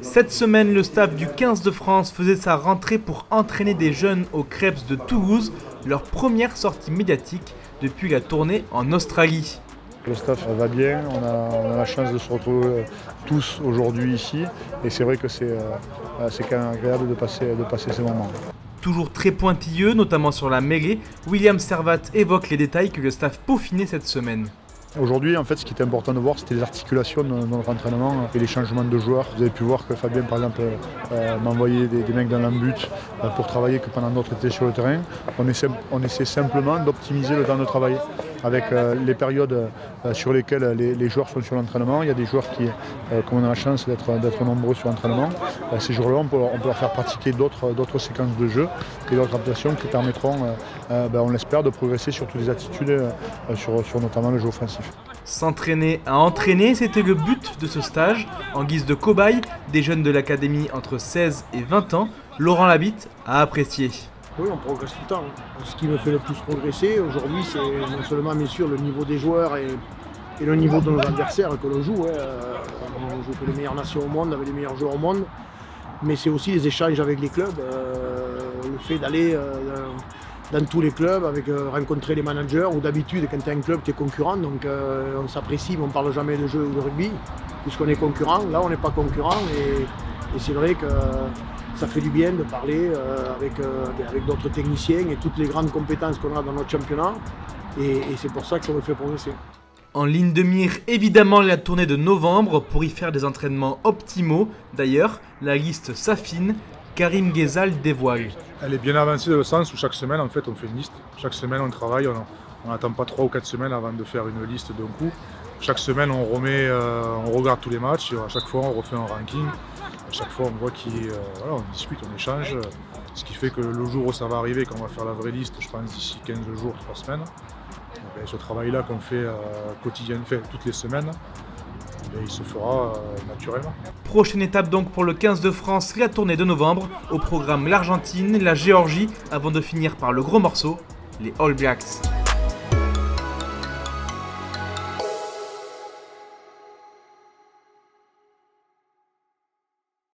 Cette semaine, le staff du 15 de France faisait sa rentrée pour entraîner des jeunes aux Crêpes de Toulouse, leur première sortie médiatique depuis la tournée en Australie. Le staff va bien, on a la chance de se retrouver tous aujourd'hui ici et c'est vrai que c'est quand même agréable de passer ces moments. Toujours très pointilleux, notamment sur la mêlée, William Servat évoque les détails que le staff peaufinait cette semaine. Aujourd'hui, en fait, ce qui était important de voir, c'était les articulations de notre entraînement et les changements de joueurs. Vous avez pu voir que Fabien, par exemple, m'envoyait des mecs dans l'embut pour travailler que pendant d'autres étaient sur le terrain. On essaie simplement d'optimiser le temps de travail avec les périodes sur lesquelles les joueurs sont sur l'entraînement. Il y a des joueurs qui, comme on a la chance d'être nombreux sur l'entraînement, ces jours-là, on peut leur faire pratiquer d'autres séquences de jeu et d'autres adaptations qui permettront, on l'espère, de progresser sur toutes les attitudes, sur notamment le jeu offensif. S'entraîner à entraîner, c'était le but de ce stage. En guise de cobaye, des jeunes de l'académie entre 16 et 20 ans, Laurent Labitte a apprécié. Oui, on progresse tout le temps. Ce qui me fait le plus progresser aujourd'hui, c'est non seulement bien sûr le niveau des joueurs et le niveau de nos adversaires que l'on joue. On joue que les meilleures nations au monde, avec les meilleurs joueurs au monde. Mais c'est aussi les échanges avec les clubs, le fait d'aller dans tous les clubs, rencontrer les managers, ou d'habitude quand tu es un club, tu es concurrent, donc on s'apprécie, mais on ne parle jamais de jeu ou de rugby, puisqu'on est concurrent. Là, on n'est pas concurrent, et c'est vrai que ça fait du bien de parler avec d'autres techniciens et toutes les grandes compétences qu'on a dans notre championnat, et c'est pour ça que ça me fait progresser. En ligne de mire, évidemment, la tournée de novembre pour y faire des entraînements optimaux. D'ailleurs, la liste s'affine. Karim Ghezal dévoile. Elle est bien avancée dans le sens où chaque semaine, en fait, on fait une liste. Chaque semaine, on travaille. On n'attend pas 3 ou 4 semaines avant de faire une liste d'un coup. Chaque semaine, on regarde tous les matchs. Et à chaque fois, on refait un ranking. À chaque fois, on voit on discute, on échange. Ce qui fait que le jour où ça va arriver, quand on va faire la vraie liste, je pense d'ici 15 jours, 3 semaines, ce travail-là qu'on fait quotidiennement, toutes les semaines, il se fera naturellement. Prochaine étape donc pour le 15 de France, la tournée de novembre. Au programme l'Argentine, la Géorgie, avant de finir par le gros morceau, les All Blacks.